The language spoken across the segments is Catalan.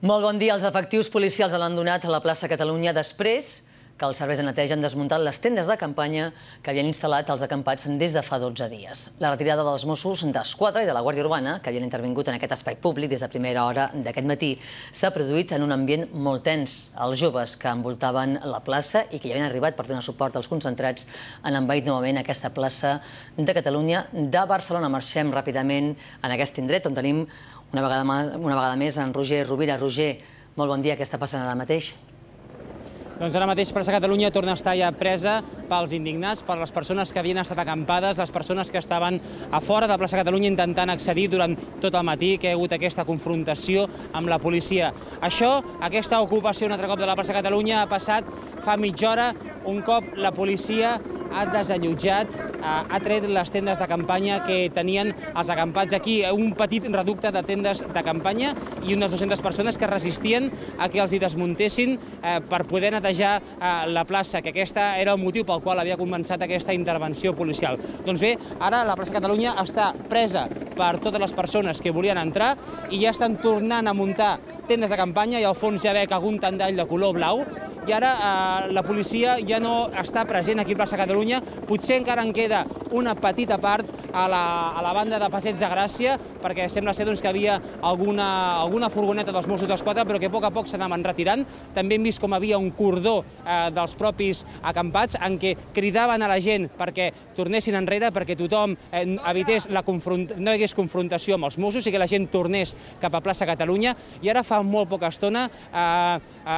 Molt bon dia. Els efectius policials l'han donat a la plaça Catalunya després que els serveis de neteja han desmuntat les tendes de campanya que havien instal·lat els acampats des de fa 12 dies. La retirada dels Mossos d'Esquadra i de la Guàrdia Urbana, que havien intervingut en aquest espai públic des de primera hora d'aquest matí, s'ha produït en un ambient molt tens. Els joves que envoltaven la plaça i que hi havien arribat per donar suport als concentrats han envaït novament aquesta plaça de Catalunya de Barcelona. Marxem ràpidament en aquest indret on tenim una vegada més en Roger Rovira. Roger, molt bon dia. Què està passant ara mateix? Doncs ara mateix Plaça Catalunya torna a estar ja presa pels indignats, per les persones que havien estat acampades, les persones que estaven a fora de Plaça Catalunya intentant accedir durant tot el matí, que hi ha hagut aquesta confrontació amb la policia. Aquesta ocupació un altre cop de la Plaça Catalunya ha passat fa mitja hora, un cop la policia ha desallotjat, ha tret les tendes de campanya que tenien els acampats aquí, un petit reducte de tendes de campanya i unes 200 persones que resistien a que els hi desmuntessin per poder netejar la plaça, que aquest era el motiu pel qual havia començat aquesta intervenció policial. Doncs bé, ara la plaça Catalunya està presa per totes les persones que volien entrar i ja estan tornant a muntar tendes de campanya i al fons ja veig algun tendall de color blau i ara la policia ja no està present aquí a Plaça Catalunya, potser encara en queda una petita part a la banda de Passeig de Gràcia, perquè sembla ser que hi havia alguna furgoneta dels Mossos d'Esquadra, però que a poc s'anaven retirant. També hem vist com havia un cordó dels propis acampats en què cridaven a la gent perquè tornessin enrere, perquè tothom evités no hi hagués confrontació amb els Mossos i que la gent tornés cap a Plaça Catalunya. I ara fa molt poca estona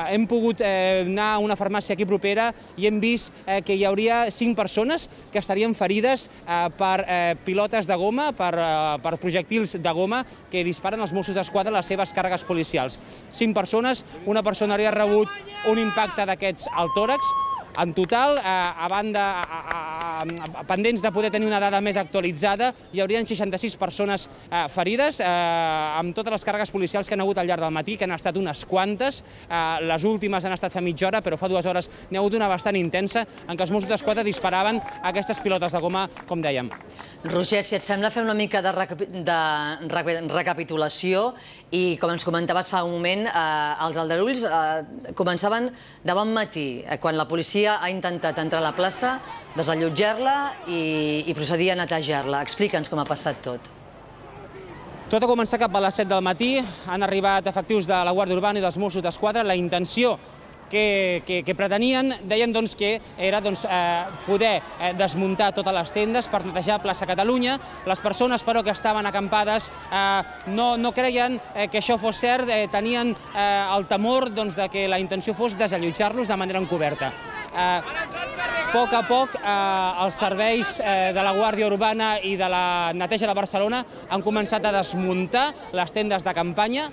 hem pogut anar a una farmàcia aquí propera i hem vist que hi hauria 5 persones que estarien ferides per pilotes de goma, per projectils de goma que disparen els Mossos d'Esquadra a les seves càrregues policials. 5 persones, una persona hauria rebut un impacte d'aquests al tòrax. En total, pendents de poder tenir una dada més actualitzada, hi haurien 66 persones ferides, amb totes les càrregues policials que han hagut al llarg del matí, que han estat unes quantes. Les últimes han estat fa mitja hora, però fa 2 hores n'hi ha hagut una bastant intensa, en què els Mossos d'Esquadra disparaven aquestes pilotes de goma, com dèiem. Roger, si et sembla, fer una mica de recapitulació i, com ens comentaves fa un moment, els aldarulls començaven de bon matí, quan la policia ha intentat entrar a la plaça, desallotjar-la i procedir a netejar-la. Explica'ns com ha passat tot. Tot ha començat cap a les 7 del matí, han arribat efectius de la Guàrdia Urbana i dels Mossos d'Esquadra. La intenció que pretenien, deien que era poder desmuntar totes les tendes per netejar Plaça Catalunya. Les persones, però, que estaven acampades no creien que això fos cert, tenien el temor que la intenció fos desallotjar-los de manera encoberta. A poc, els serveis de la Guàrdia Urbana i de la neteja de Barcelona han començat a desmuntar les tendes de campanya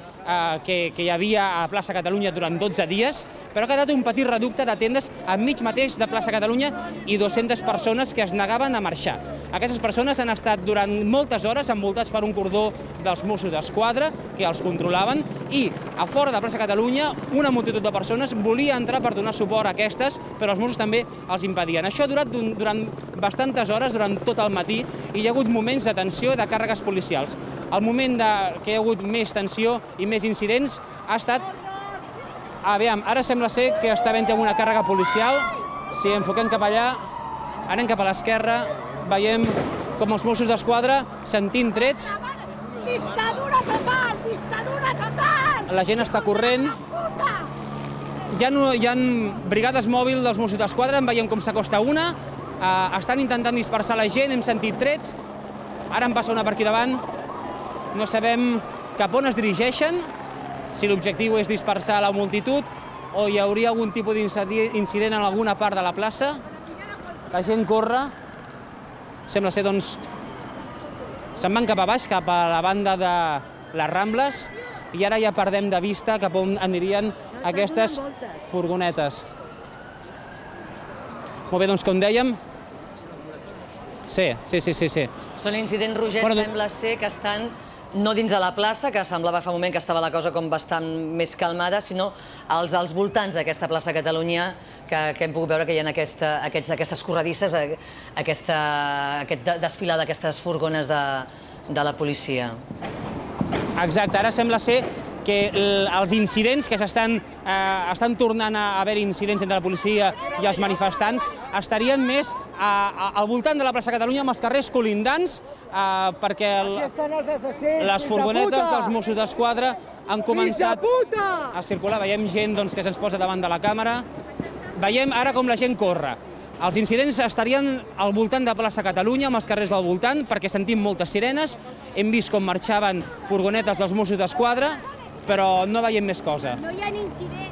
que hi havia a Plaça Catalunya durant 12 dies, però ha quedat un petit reducte de tendes enmig mateix de Plaça Catalunya i 200 persones que es negaven a marxar. Aquestes persones han estat durant moltes hores envoltats per un cordó dels Mossos d'Esquadra que els controlaven i a fora de Plaça Catalunya una multitud de persones volia entrar per donar suport a aquestes, però els Mossos també els impedien. Això ha durat durant bastantes hores, durant tot el matí, i hi ha hagut moments de tensió i de càrregues policials. El moment que hi ha hagut més tensió i més incidents ha estat... Aviam, ara sembla ser que està havent-hi una càrrega policial. Si enfoquem cap allà, anem cap a l'esquerra, veiem com els Mossos d'Esquadra sentint trets. Dictadura total! Dictadura total! La gent està corrent. Hi ha brigades mòbils dels Mossos d'Esquadra, en veiem com s'acosta una, estan intentant dispersar la gent, hem sentit trets, ara en passa una per aquí davant, no sabem cap on es dirigeixen, si l'objectiu és dispersar la multitud o hi hauria algun tipus d'incident en alguna part de la plaça. La gent corre, sembla ser, se'n van cap a baix, cap a la banda de les Rambles, i ara ja perdem de vista cap on anirien aquestes furgonetes. Molt bé, com dèiem... Sí. Són incidents, Roger, sembla ser que estan no dins de la plaça, que semblava fa un moment que estava la cosa com bastant més calmada, sinó als voltants d'aquesta plaça Catalunya, que hem pogut veure que hi ha aquestes corredisses, aquest desfilar d'aquestes furgones de la policia. Exacte, ara sembla ser que els incidents que estan tornant a haver incidents entre la policia i els manifestants estarien més al voltant de la plaça Catalunya, amb els carrers colindants, perquè les furgonetes dels Mossos d'Esquadra han començat a circular. Veiem gent que se'ns posa davant de la càmera. Veiem ara com la gent corre. Els incidents estarien al voltant de plaça Catalunya, amb els carrers del voltant, perquè sentim moltes sirenes. Hem vist com marxaven furgonetes dels Mossos d'Esquadra, però no veiem més cosa. No hi ha incidents.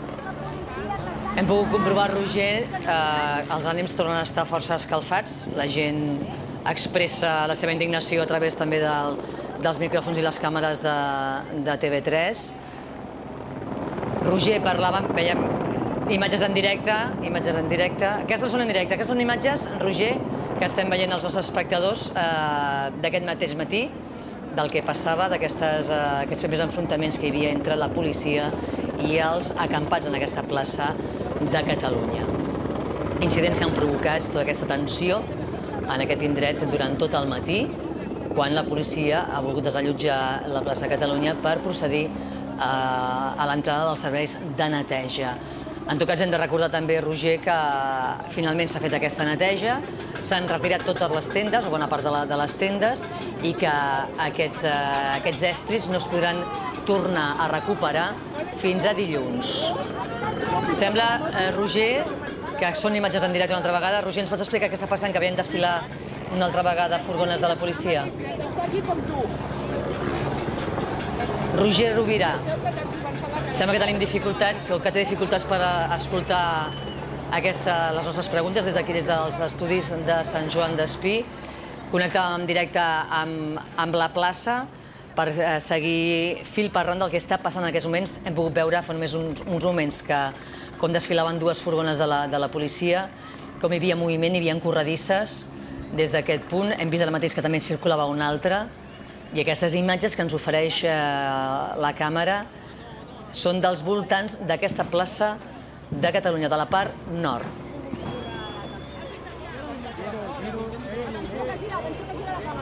Hem pogut comprovar, Roger, els ànims tornen a estar força escalfats. La gent expressa la seva indignació a través també dels micròfons i les càmeres de TV3. Roger, parlàvem, veiem imatges en directe. Aquestes són en directe. Aquestes són imatges, Roger, que estem veient els nostres espectadors d'aquest mateix matí, del que passava, d'aquests primers enfrontaments que hi havia entre la policia i els acampats en aquesta plaça de Catalunya. Incidents que han provocat tota aquesta tensió en aquest indret durant tot el matí, quan la policia ha volgut desallotjar la plaça de Catalunya per procedir a l'entrada dels serveis de neteja. En tot cas, hem de recordar també, Roger, que finalment s'ha fet aquesta neteja, s'han retirat totes les tendes, o bona part de les tendes, i que aquests estris no es podran tornar a recuperar fins a dilluns. Sembla, Roger, que són imatges en directe una altra vegada. Roger, ens pots explicar què està passant, que veiem desfilar una altra vegada furgones de la policia? Roger Rovira, sembla que tenim dificultats, o que té dificultats per escoltar les nostres preguntes des d'aquí, des dels estudis de Sant Joan d'Espí. Connectàvem en directe amb la plaça per seguir fil per randa del que està passant en aquests moments. Hem pogut veure fa només uns moments com desfilaven dues furgones de la policia, com hi havia moviment, hi havia corredisses des d'aquest punt. Hem vist ara mateix que també circulava una altra, i aquestes imatges que ens ofereix la càmera són dels voltants d'aquesta plaça de Catalunya, de la part nord.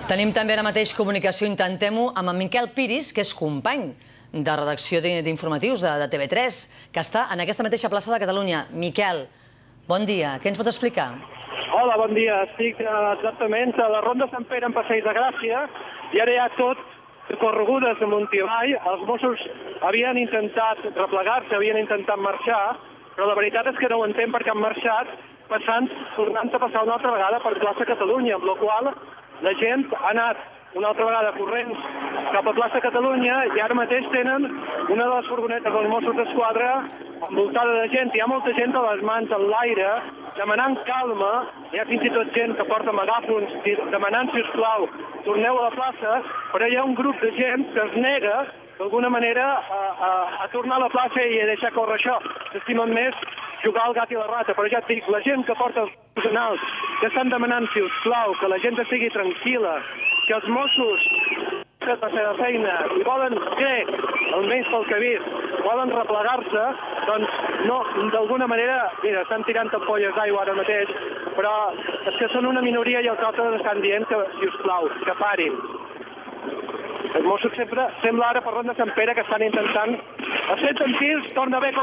Tenim també ara mateix comunicació, intentem-ho, amb en Miquel Piris, que és company de redacció d'informatius de TV3, que està en aquesta mateixa plaça de Catalunya. Miquel, bon dia, què ens pots explicar? Hola, bon dia. Estic exactament a la Ronda Sant Pere en Passeig de Gràcia, i ara hi ha tot corregudes amunt i avall. Els Mossos havien intentat replegar-se, havien intentat marxar, però la veritat és que no ho entenc perquè han marxat tornant a passar una altra vegada per plaça Catalunya, amb la qual la gent ha anat una altra vegada corrents cap a plaça Catalunya, i ara mateix tenen una de les furgonetes dels Mossos d'Esquadra envoltada de gent. Hi ha molta gent amb les mans en l'aire, demanant calma. Hi ha fins i tot gent que porta megàfons demanant, si us plau, torneu a la plaça, però hi ha un grup de gent que es nega d'alguna manera a tornar a la plaça i a deixar córrer això. S'estimen més jugar al gat i la rata, però ja et dic, la gent que porta els professionals que estan demanant, si us plau, que la gent estigui tranquil·la, que els Mossos que la seva feina i volen fer, almenys pel que he vist, volen replegar-se, doncs no, d'alguna manera, mira, estan tirant ampolles d'aigua ara mateix, però és que són una minoria i els altres estan dient que, si us plau, que parin. Els Mossos sempre sembla ara per Ronda Sant Pere que estan intentant, es senten tirs, torna a haver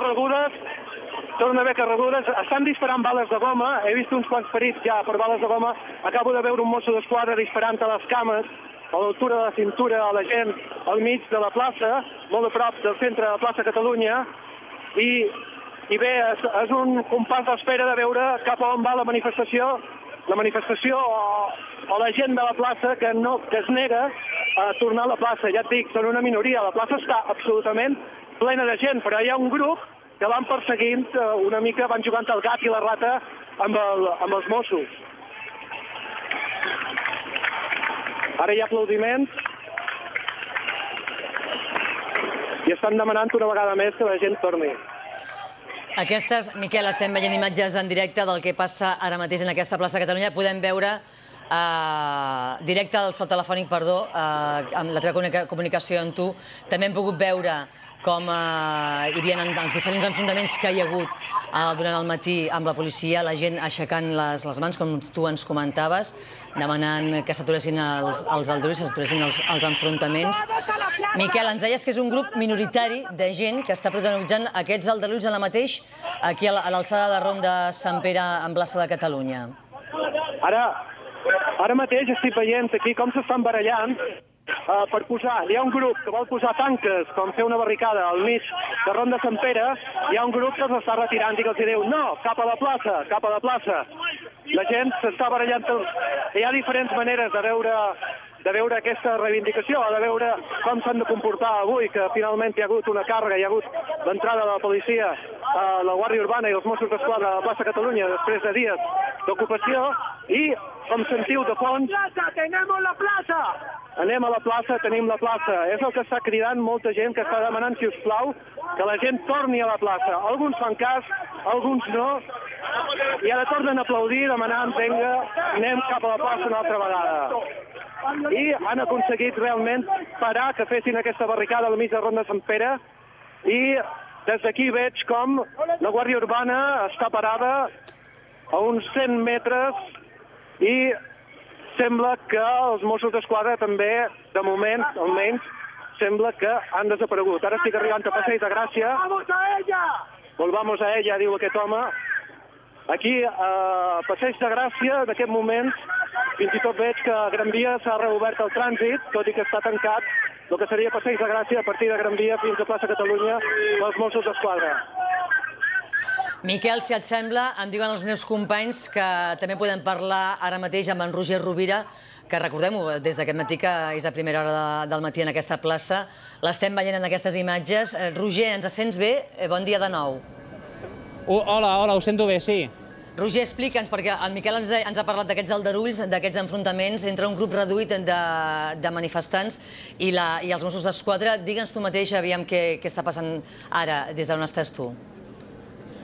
carregudes, estan disparant bales de goma, he vist uns quants ferits ja per bales de goma, acabo de veure un mosso d'esquadra disparant a les cames, a l'altura de la cintura, a la gent al mig de la plaça, molt a prop del centre de la plaça Catalunya, i bé, és un compàs d'espera de veure cap a on va la manifestació o la gent de la plaça que es nega a tornar a la plaça. Ja et dic, són una minoria, la plaça està absolutament plena de gent, però hi ha un grup que van perseguint una mica, van jugant al gat i la rata amb els Mossos. Ara hi ha aplaudiments i estan demanant una vegada més que la gent torni. Miquel, estem veient imatges en directe del que passa ara mateix en aquesta plaça de Catalunya. Podem veure directe al sol telefònic, perdó, amb la teva comunicació amb tu, també hem pogut veure com hi havia els diferents enfrontaments que hi ha hagut durant el matí amb la policia, la gent aixecant les mans, com tu ens comentaves, demanant que s'aturessin els aldarulls, que s'aturessin els enfrontaments. Miquel, ens deies que és un grup minoritari de gent que està protagonitzant aquests aldarulls ara mateix aquí a l'alçada de Ronda Sant Pere, en plaça de Catalunya. Ara mateix estic veient aquí com s'estan barallant per posar. Hi ha un grup que vol posar tanques, com fer una barricada al mig de Ronda Sant Pere, hi ha un grup que s'està retirant i que els diu no, cap a la plaça, cap a la plaça. La gent s'està barallant. Hi ha diferents maneres de veure aquesta reivindicació, de veure com s'han de comportar avui, que finalment hi ha hagut una càrrega, hi ha hagut l'entrada de la policia, la Guàrdia Urbana i els Mossos d'Esquadra a la plaça Catalunya després de dies d'ocupació i, com sentiu de fons, anem a la plaça, tenim la plaça. És el que està cridant molta gent que està demanant, si us plau, que la gent torni a la plaça. Alguns fan cas, alguns no, i ara tornen a aplaudir demanant, vinga, anem cap a la plaça una altra vegada. I han aconseguit realment parar que fessin aquesta barricada al mig de Ronda Sant Pere i des d'aquí veig com la Guàrdia Urbana està parada a uns 100 metres i sembla que els Mossos d'Esquadra també, de moment, almenys, sembla que han desaparegut. Ara estic arribant a Passeig de Gràcia. Volvamos a ella, diu aquest home. Aquí, a Passeig de Gràcia, en aquest moment, fins i tot veig que a Gran Via s'ha reobert el trànsit, tot i que està tancat, el que seria Passeig de Gràcia a partir de Gran Via fins a plaça Catalunya pels Mossos d'Esquadra. Miquel, si et sembla, em diuen els meus companys que també podem parlar ara mateix amb en Roger Rovira, que recordem-ho, des d'aquest matí, que és a primera hora del matí en aquesta plaça. L'estem veient en aquestes imatges. Roger, ens sents bé? Bon dia de nou. Hola, ho sento bé, sí. Roger, explica'ns, perquè el Miquel ens ha parlat d'aquests aldarulls, d'aquests enfrontaments entre un grup reduït de manifestants i els Mossos d'Esquadra. Digue'ns tu mateix, aviam què està passant ara, des d'on estàs tu.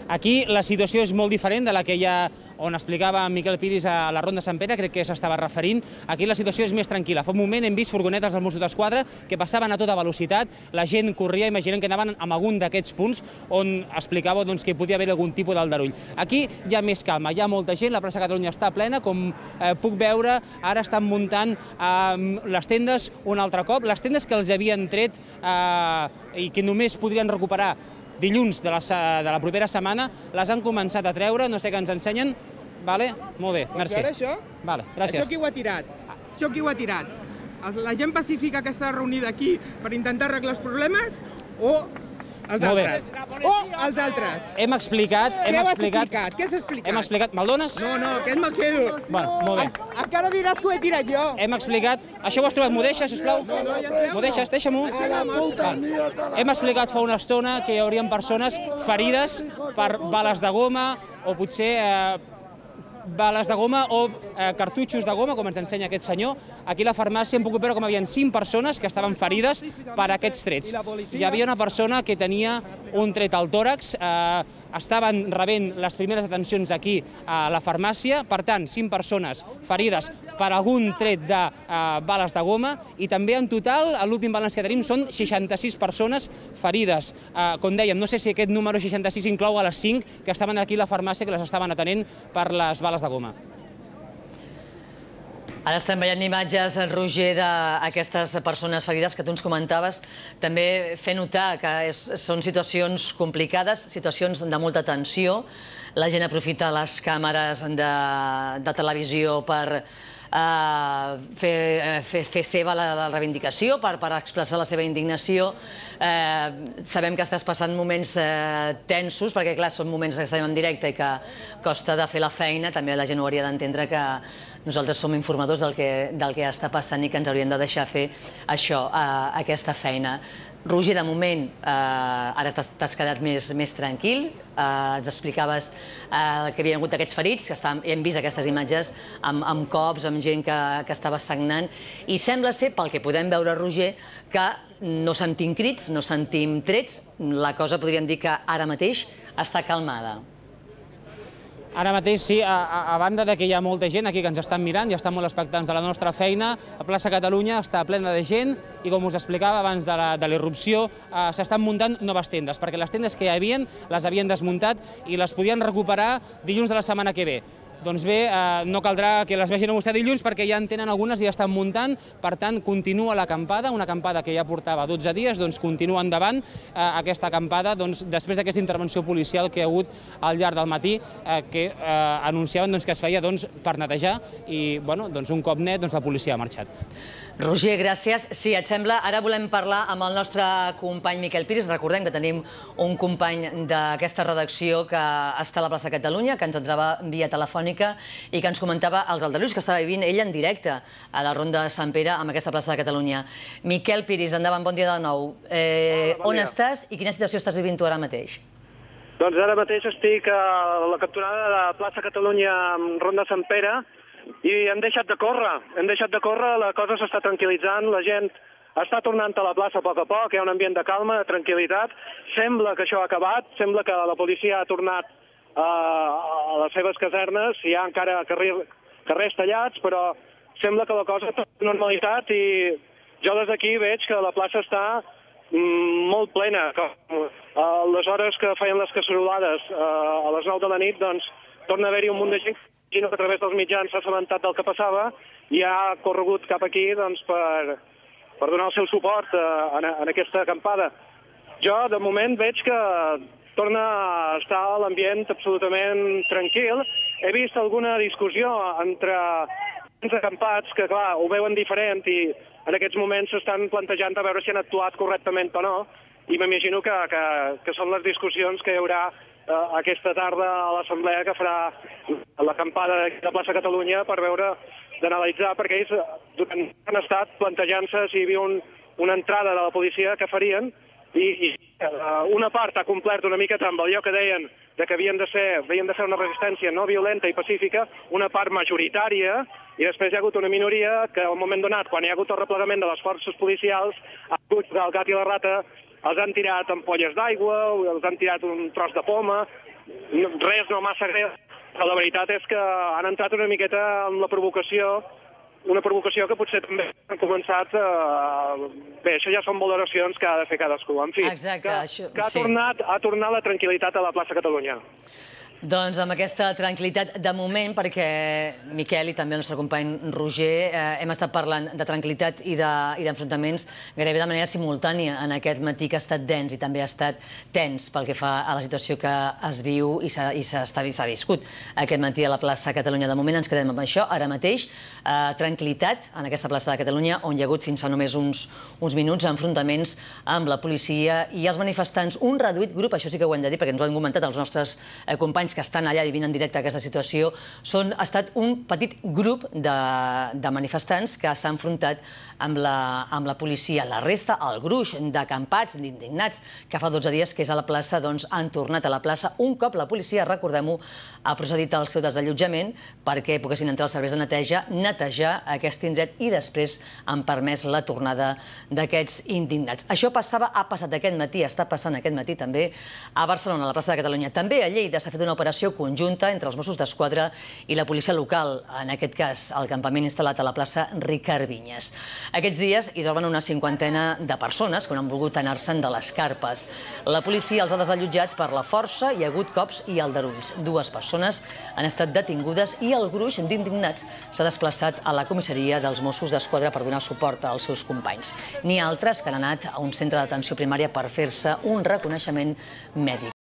Aquí la situació és molt diferent de la que ja on explicava en Miquel Piris a la Ronda Sant Pere, crec que s'estava referint. Aquí la situació és més tranquil·la. Fa un moment hem vist furgonetes dels Mossos d'Esquadra que passaven a tota velocitat, la gent corria, imaginem que anaven a algun d'aquests punts on explicava que hi podia haver algun tipus d'aldarull. Aquí hi ha més calma, hi ha molta gent, la plaça Catalunya està plena, com puc veure, ara estan muntant les tendes un altre cop, les tendes que els havien tret i que només podrien recuperar dilluns de la propera setmana, les han començat a treure, no sé què ens ensenyen. Vale? Molt bé, merci. Ara això? Vale, gràcies. Això qui ho ha tirat? Això qui ho ha tirat? La gent pacífica que està reunida aquí per intentar arreglar els problemes o els altres? O els altres? Hem explicat... Què has explicat? Què has explicat? Hem explicat... Me'l dones? No, aquest me'l quedo. Bueno, molt bé. Encara diràs que ho he tirat jo. Hem explicat... Això ho has trobat? M'ho deixes, sisplau? M'ho deixes? Deixa-m'ho. Hem explicat fa una estona que hi haurien persones ferides per bales de goma o potser bales de goma o cartutxos de goma, com ens ensenya aquest senyor. Aquí a la farmàcia hem pogut veure com hi havia 5 persones que estaven ferides per aquests trets. Hi havia una persona que tenia un tret al tòrax, estaven rebent les primeres atencions aquí a la farmàcia, per tant, 5 persones ferides per algun tret de bales de goma i també en total, l'últim balanç que tenim, són 66 persones ferides. Com dèiem, no sé si aquest número 66 inclou a les 5 que estaven aquí a la farmàcia que les estaven atenent per les bales de goma. Ara estem veient imatges, Roger, d'aquestes persones ferides que tu ens comentaves. També fer notar que són situacions complicades, situacions de molta tensió. La gent aprofita les càmeres de televisió per fer seva la reivindicació, per expressar la seva indignació. Sabem que estàs passant moments tensos, perquè clar, són moments que estem en directe i que costa de fer la feina. També la gent ho hauria d'entendre que nosaltres som informadors del que està passant i que ens haurien de deixar fer això, aquesta feina. Roger, de moment, ara t'has quedat més tranquil, ens explicaves que hi havia hagut aquests ferits, que hem vist aquestes imatges amb cops, amb gent que estava sagnant, i sembla ser, pel que podem veure, Roger, que no sentim crits, no sentim trets, la cosa podríem dir que ara mateix està calmada. Ara mateix sí, a banda que hi ha molta gent aquí que ens estan mirant i estan molt expectants de la nostra feina, la plaça Catalunya està plena de gent i, com us explicava abans de la irrupció, s'estan muntant noves tendes, perquè les tendes que hi havia les havien desmuntat i les podien recuperar dilluns de la setmana que ve. Doncs bé, no caldrà que les vegin a vostè dilluns perquè ja en tenen algunes i ja estan muntant, per tant, continua l'acampada, una acampada que ja portava 12 dies, doncs continua endavant aquesta acampada després d'aquesta intervenció policial que hi ha hagut al llarg del matí, que anunciaven que es feia per netejar i, un cop net, la policia ha marxat. Roger, gràcies. Si et sembla, ara volem parlar amb el nostre company Miquel Piris. Recordem que tenim un company d'aquesta redacció que està a la plaça Catalunya, que ens entrava via telefònica i que ens comentava els aldarulls que estava vivint ell en directe a la Ronda de Sant Pere amb aquesta plaça de Catalunya. Miquel Piris, endavant, bon dia de nou. On estàs i quina situació estàs vivint tu ara mateix? Doncs ara mateix estic a la cantonada de la plaça Catalunya amb Ronda de Sant Pere i hem deixat de córrer, la cosa s'està tranquil·litzant, la gent està tornant a la plaça a poc, hi ha un ambient de calma, de tranquil·litat, sembla que això ha acabat, sembla que la policia ha tornat a les seves casernes, hi ha encara carrers tallats, però sembla que la cosa està en normalitat i jo des d'aquí veig que la plaça està molt plena. A les hores que feien les casserolades a les 9 de la nit, doncs torna a haver-hi un munt de gent que a través dels mitjans s'ha assabentat del que passava i ha corregut cap aquí per donar el seu suport en aquesta acampada. Jo, de moment, veig que torna a estar l'ambient absolutament tranquil. He vist alguna discussió entre els acampats que, clar, ho veuen diferent i en aquests moments s'estan plantejant a veure si han actuat correctament o no, i m'imagino que són les discussions que hi haurà aquesta tarda a l'assemblea que farà l'acampada de la plaça Catalunya per veure, d'analitzar, perquè ells han estat plantejant-se si hi havia una entrada de la policia que farien i una part ha complert una miqueta amb allò que deien que havien de fer una resistència no violenta i pacífica, una part majoritària, i després hi ha hagut una minoria que al moment donat, quan hi ha hagut el replegament de les forces policials, ha hagut el gat i la rata, els han tirat ampolles d'aigua, els han tirat un tros de poma, res no massa greu, però la veritat és que han entrat una miqueta en la provocació, una provocació que potser també han començat Bé, això ja són valoracions que ha de fer cadascú. En fi, que ha tornat la tranquil·litat a la plaça Catalunya. Doncs amb aquesta tranquil·litat de moment, perquè Miquel i també el nostre company Roger hem estat parlant de tranquil·litat i d'enfrontaments gairebé de manera simultània en aquest matí que ha estat dens i també ha estat tens pel que fa a la situació que es viu i s'ha viscut aquest matí a la plaça Catalunya. De moment ens quedem amb això. Ara mateix, tranquil·litat en aquesta plaça de Catalunya on hi ha hagut fins fa només uns minuts enfrontaments amb la policia i els manifestants. Un reduït grup, això sí que ho hem de dir perquè ens ho han comentat els nostres companys que estan allà vivint en directe aquesta situació, ha estat un petit grup de manifestants que s'ha enfrontat amb la policia. La resta, el gruix d'acampats, d'indignats, que fa 12 dies que és a la plaça, doncs han tornat a la plaça un cop la policia, recordem-ho, ha procedit al seu desallotjament perquè poguessin entrar els serveis de netejar aquest indret i després han permès la tornada d'aquests indignats. Això ha passat aquest matí, està passant aquest matí també a Barcelona, a la plaça de Catalunya. També a Lleida s'ha fet una operació conjunta entre els Mossos d'Esquadra i la policia local, en aquest cas el campament instal·lat a la plaça Ricard Vinyes. Aquests dies hi dormen una 50ena de persones que no han volgut anar-se'n de les carpes. La policia els ha desallotjat per la força, hi ha hagut cops i aldarulls. 2 persones han estat detingudes i el gruix d'indignats s'ha desplaçat a la comissaria dels Mossos d'Esquadra per donar suport als seus companys. N'hi ha altres que han anat a un centre d'atenció primària per fer-se un reconeixement mèdic.